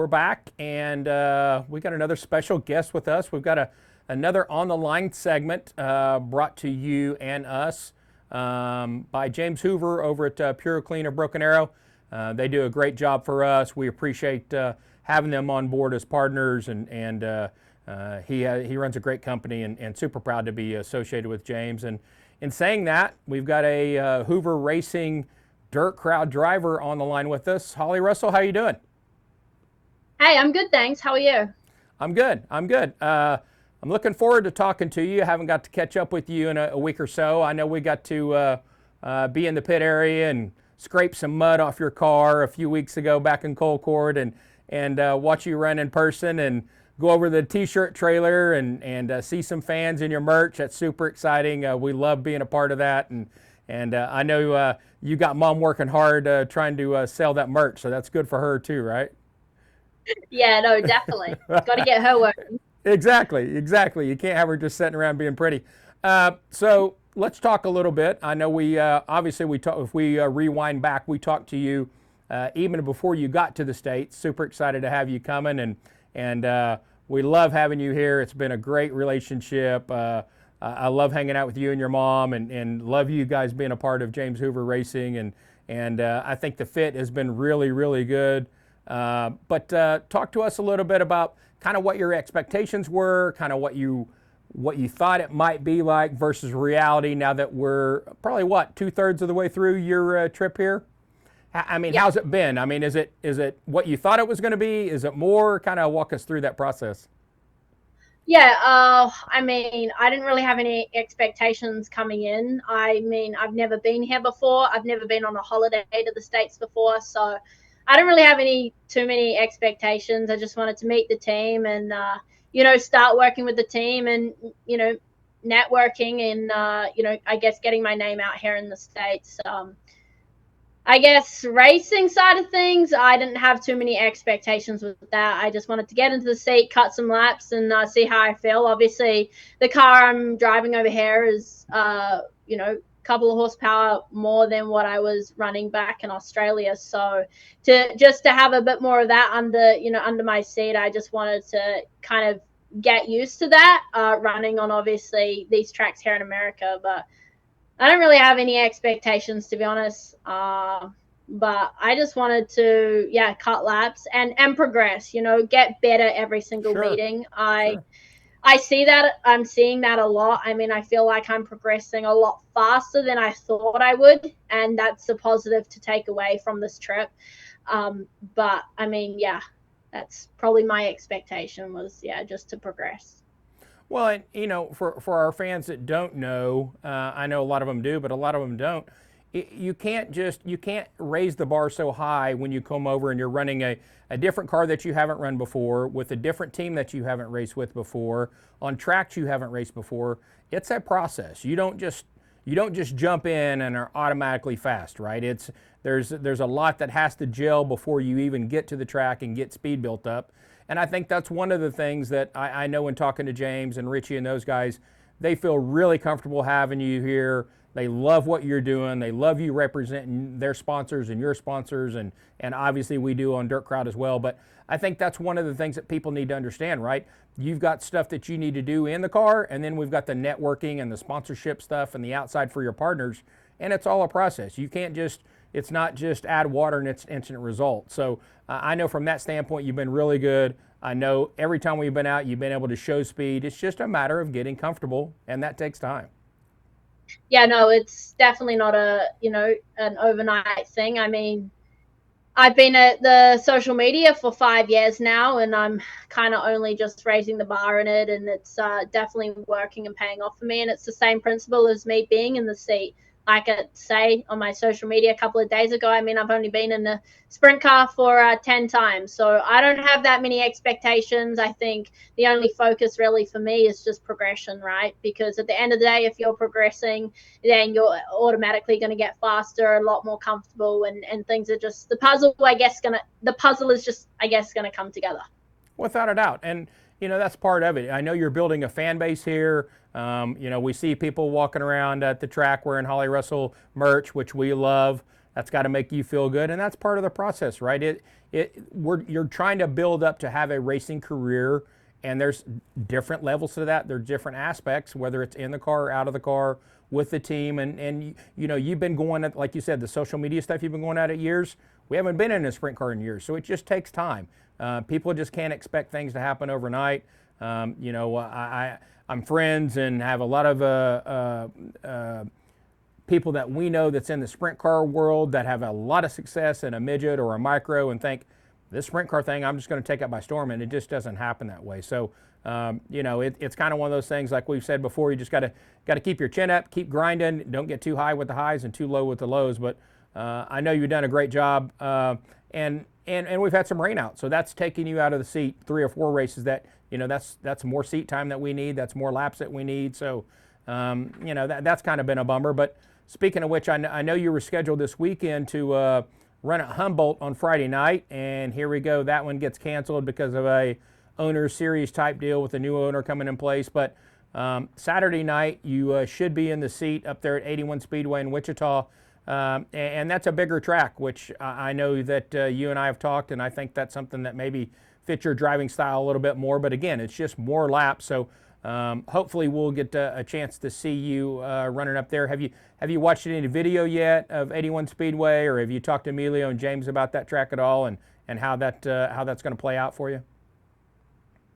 we're back, and we got another special guest with us. We've got another On the Line segment brought to you and us by James Hoover over at Pure Clean of Broken Arrow. They do a great job for us. We appreciate having them on board as partners, and he runs a great company, and super proud to be associated with James. And in saying that, we've got a Hoover Racing DirtCrowd driver on the line with us. Holly Russell, how you doing? Hey, I'm good, thanks. How are you? I'm good. I'm looking forward to talking to you. I haven't got to catch up with you in a week or so. I know we got to be in the pit area and scrape some mud off your car a few weeks ago back in Colcord, and watch you run in person and go over the t-shirt trailer and see some fans in your merch. That's super exciting. We love being a part of that, and I know you got Mom working hard trying to sell that merch, so that's good for her too, right? Yeah, no, definitely. Got to get her working. Exactly. You can't have her just sitting around being pretty. So let's talk a little bit. I know we obviously we talk, if we rewind back, we talked to you even before you got to the States. Super excited to have you coming, and we love having you here. It's been a great relationship. I love hanging out with you and your mom, and love you guys being a part of James Hoover Racing, and I think the fit has been really, really good. But talk to us a little bit about kind of what your expectations were, kind of what you thought it might be like versus reality now that we're probably, what, 2/3 of the way through your trip here? I mean, Yeah. how's it been? I mean, is it what you thought it was going to be? Is it more? Kind of walk us through that process. Yeah, I mean, I didn't really have any expectations coming in. I mean, I've never been here before. I've never been on a holiday to the States before, so I didn't really have too many expectations. I just wanted to meet the team and start working with the team and networking and I guess getting my name out here in the States. I guess racing side of things, I didn't have too many expectations with that. I just wanted to get into the seat, cut some laps, and see how I feel. Obviously, the car I'm driving over here is, a couple of horsepower more than what I was running back in Australia. So to have a bit more of that under my seat, I just wanted to kind of get used to that, running on obviously these tracks here in America, but I don't really have any expectations, to be honest. But I just wanted to, cut laps and progress. Get better every single Sure, meeting. sure. I see that. I'm seeing that a lot. I mean, I feel like I'm progressing a lot faster than I thought I would, and that's a positive to take away from this trip. But I mean, that's probably my expectation was, just to progress. Well, and for our fans that don't know, I know a lot of them do, but a lot of them don't. You can't raise the bar so high when you come over and you're running a different car that you haven't run before, with a different team that you haven't raced with before, on tracks you haven't raced before. It's a process. You don't just jump in and are automatically fast, right? There's a lot that has to gel before you even get to the track and get speed built up. And I think that's one of the things that I know in talking to James and Richie and those guys, they feel really comfortable having you here. They love what you're doing. They love you representing their sponsors and your sponsors, and obviously we do on DirtCrowd as well. But I think that's one of the things that people need to understand, right? You've got stuff that you need to do in the car, and then we've got the networking and the sponsorship stuff and the outside for your partners, and it's all a process. It's not just add water and it's instant result. So I know from that standpoint, you've been really good. I know every time we've been out, you've been able to show speed. It's just a matter of getting comfortable, and that takes time. Yeah, no, it's definitely not an overnight thing. I mean, I've been at the social media for 5 years now, and I'm kind of only just raising the bar in it, and it's definitely working and paying off for me. And it's the same principle as me being in the seat. Like I say on my social media a couple of days ago, I mean, I've only been in a sprint car for 10 times. So I don't have that many expectations. I think the only focus really for me is just progression, right? Because at the end of the day, if you're progressing, then you're automatically going to get faster, a lot more comfortable, and things are just the puzzle is just, I guess, going to come together. Without a doubt. And, that's part of it. I know you're building a fan base here. We see people walking around at the track wearing Holly Russell merch, which we love. That's got to make you feel good, and that's part of the process, right? You're trying to build up to have a racing career, and there's different levels to that. There's different aspects, whether it's in the car or out of the car with the team, and you've been going at, like you said, the social media stuff you've been going at years. We haven't been in a sprint car in years, so it just takes time. People just can't expect things to happen overnight. I'm friends and have a lot of people that we know that's in the sprint car world that have a lot of success in a midget or a micro and think, this sprint car thing, I'm just going to take it by storm, and it just doesn't happen that way. So, it's kind of one of those things, like we've said before, you just got to keep your chin up, keep grinding, don't get too high with the highs and too low with the lows. But I know you've done a great job, and we've had some rain out, so that's taking you out of the seat 3 or 4 races. That that's more seat time that we need, that's more laps that we need. So, that's kind of been a bummer. But speaking of which, I know you were scheduled this weekend to run at Humboldt on Friday night, and here we go. That one gets canceled because of a owner series type deal with a new owner coming in place. But Saturday night, you should be in the seat up there at 81 Speedway in Wichita, and that's a bigger track, which I know that you and I have talked, and I think that's something that maybe fits your driving style a little bit more. But again, it's just more laps, so hopefully we'll get a chance to see you running up there. Have you watched any video yet of 81 Speedway, or have you talked to Emilio and James about that track at all, and how that's going to play out for you?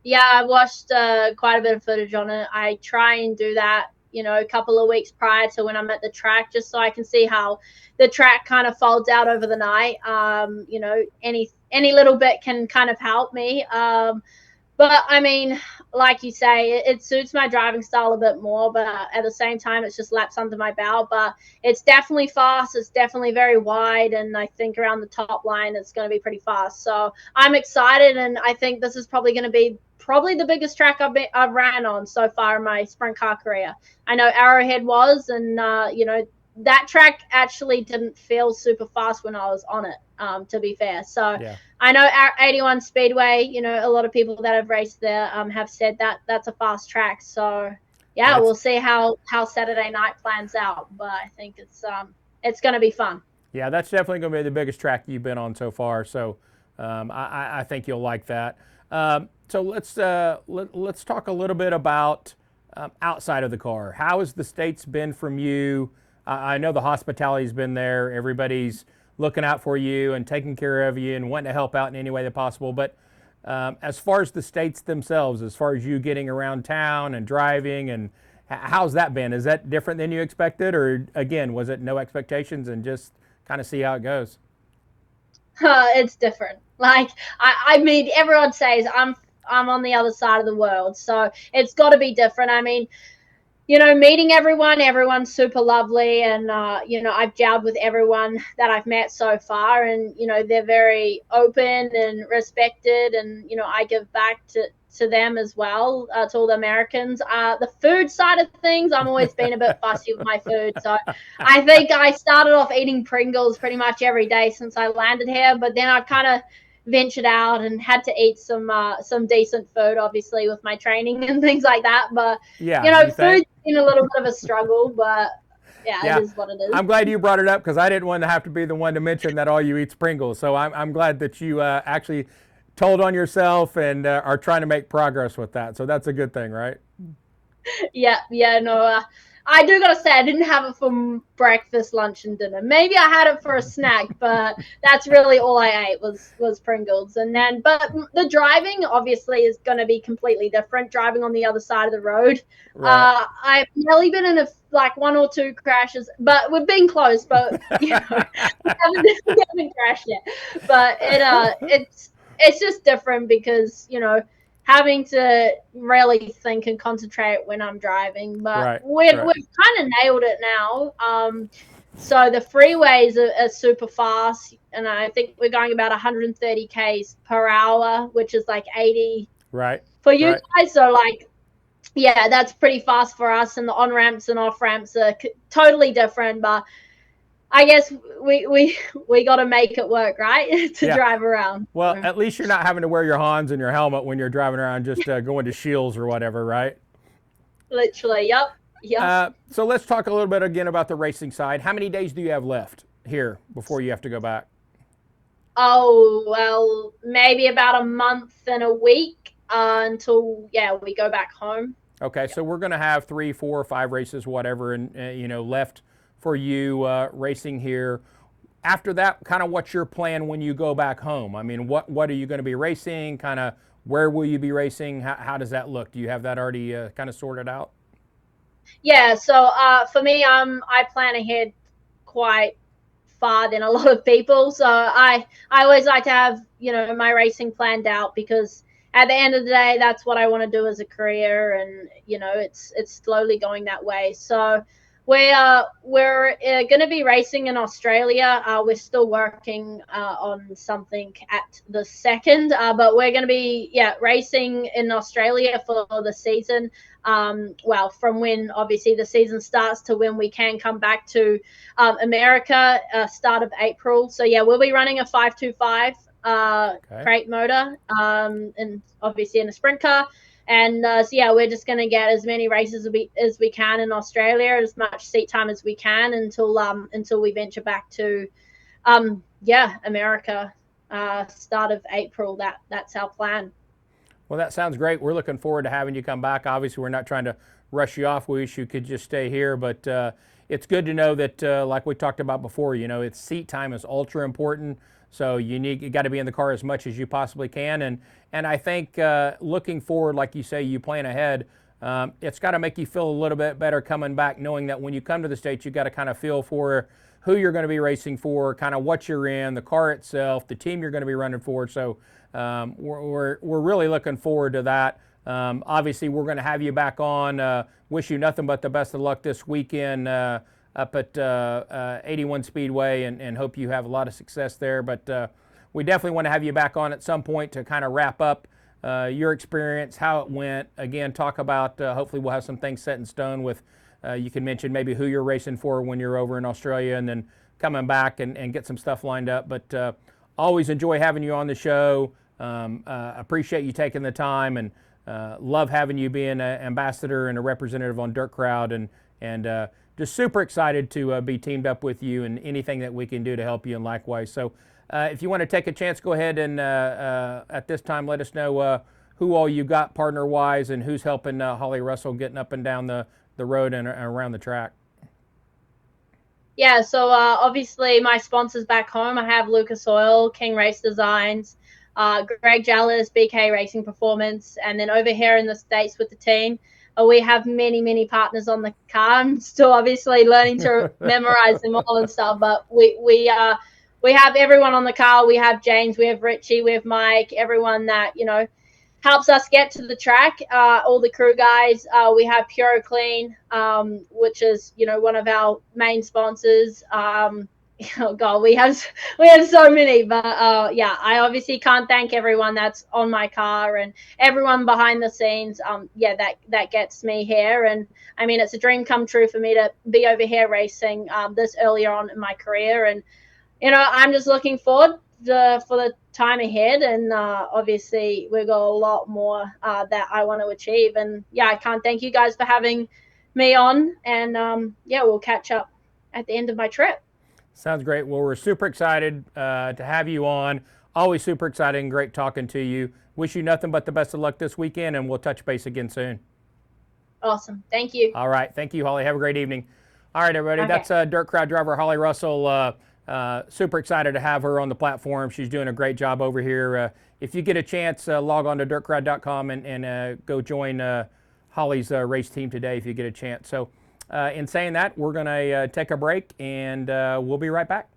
Yeah, I watched quite a bit of footage on it. I try and do that, a couple of weeks prior to when I'm at the track, just so I can see how the track kind of folds out over the night. Any little bit can kind of help me. But I mean, like you say, it suits my driving style a bit more, but at the same time, it's just laps under my belt. But it's definitely fast. It's definitely very wide. And I think around the top line, it's going to be pretty fast. So I'm excited. And I think this is probably going to be the biggest track I've ran on so far in my sprint car career. I know Arrowhead was, and, that track actually didn't feel super fast when I was on it, to be fair. So yeah. I know 81 Speedway, a lot of people that have raced there have said that that's a fast track. So, yeah, we'll see how Saturday night plans out. But I think it's going to be fun. Yeah, that's definitely going to be the biggest track you've been on so far. So I think you'll like that. So let's talk a little bit about outside of the car. How has the States been from you? I know the hospitality's been there. Everybody's looking out for you and taking care of you and wanting to help out in any way that possible. But as far as the States themselves, as far as you getting around town and driving, and how's that been? Is that different than you expected, or again, was it no expectations and just kind of see how it goes? It's different. Like I mean, everyone says I'm on the other side of the world, so it's got to be different. I mean, meeting everyone's super lovely, and I've gelled with everyone that I've met so far, and they're very open and respected, and I give back to them as well, to all the Americans. The food side of things, I'm always been a bit fussy with my food, so I think I started off eating Pringles pretty much every day since I landed here, but then I've kind of ventured out and had to eat some decent food, obviously, with my training and things like that. But yeah, food's been a little bit of a struggle, but yeah, it is what it is. I'm glad you brought it up, because I didn't want to have to be the one to mention that all you eat's Pringles. So I'm glad that you actually told on yourself and are trying to make progress with that. So that's a good thing, right? Yeah, no. I do gotta say, I didn't have it for breakfast, lunch, and dinner. Maybe I had it for a snack, but that's really all I ate was Pringles. But the driving obviously is going to be completely different. Driving on the other side of the road, right. I've nearly been in one or two crashes, but we've been close. But we haven't crashed yet. But it's just different because having to really think and concentrate when I'm driving. But we've kind of nailed it now. So the freeways are super fast, and I think we're going about 130 k's per hour, which is like 80 for you guys. So yeah, that's pretty fast for us. And the on ramps and off ramps are totally different, but I guess we got to make it work, right? to drive around. Well, at least you're not having to wear your Hans and your helmet when you're driving around, just going to Shields or whatever, right? Literally, yep. So let's talk a little bit again about the racing side. How many days do you have left? here before you have to go back? Oh, well, maybe about a month and a week until, yeah, we go back home. Okay, so we're going to have 3, 4, or 5 races, whatever, and left for you racing here. After that, kind of what's your plan when you go back home? I mean, what are you going to be racing? Kind of where will you be racing? How does that look? Do you have that already kind of sorted out? Yeah, so for me, I plan ahead quite far than a lot of people. So I always like to have, my racing planned out, because at the end of the day, that's what I want to do as a career, and it's slowly going that way. So we're going to be racing in Australia. We're still working on something at the second, but we're going to be racing in Australia for the season. Well, from when obviously the season starts to when we can come back to America, start of April. So yeah, we'll be running a 525 crate motor, and obviously in a sprint car. And so yeah, we're just going to get as many races as we can in Australia, as much seat time as we can until we venture back to America, start of April. That's our plan. Well, that sounds great. We're looking forward to having you come back. Obviously, we're not trying to rush you off. We wish you could just stay here, but it's good to know that, like we talked about before, it's seat time is ultra important. So you got to be in the car as much as you possibly can, and I think looking forward, like you say, you plan ahead. It's got to make you feel a little bit better coming back, knowing that when you come to the States, you got to kind of feel for who you're going to be racing for, kind of what you're in, the car itself, the team you're going to be running for. So we're really looking forward to that. Obviously, we're going to have you back on. Wish you nothing but the best of luck this weekend up at 81 Speedway, and hope you have a lot of success there. But we definitely want to have you back on at some point to kind of wrap up your experience, how it went. Again, talk about, hopefully we'll have some things set in stone with, you can mention maybe who you're racing for when you're over in Australia, and then coming back and get some stuff lined up. But always enjoy having you on the show. Appreciate you taking the time, and love having you be an ambassador and a representative on DirtCrowd, and just super excited to be teamed up with you, and anything that we can do to help you, and likewise. So if you want to take a chance, go ahead and at this time let us know who all you got partner-wise, and who's helping Holly Russell getting up and down the road and around the track. Yeah, so obviously my sponsors back home, I have Lucas Oil, King Race Designs, Greg Jallis, BK Racing Performance, and then over here in the States with the team, we have many, many partners on the car. I'm still obviously learning to memorize them all and stuff, but we have everyone on the car. We have James, we have Richie, we have Mike, everyone that, helps us get to the track, all the crew guys. We have Pure Clean, which is, one of our main sponsors. Oh God, we have so many, but yeah, I obviously can't thank everyone that's on my car and everyone behind the scenes. Yeah, that gets me here, and I mean, it's a dream come true for me to be over here racing this earlier on in my career, and I'm just looking forward for the time ahead, and obviously we've got a lot more that I want to achieve, and yeah, I can't thank you guys for having me on, and yeah, we'll catch up at the end of my trip. Sounds great. Well, we're super excited to have you on. Always super excited and great talking to you. Wish you nothing but the best of luck this weekend, and we'll touch base again soon. Awesome. Thank you. All right. Thank you, Holly. Have a great evening. All right, everybody. Okay. That's DirtCrowd driver Holly Russell. Super excited to have her on the platform. She's doing a great job over here. If you get a chance, log on to dirtcrowd.com and go join Holly's race team today if you get a chance. So in saying that, we're going to take a break, and we'll be right back.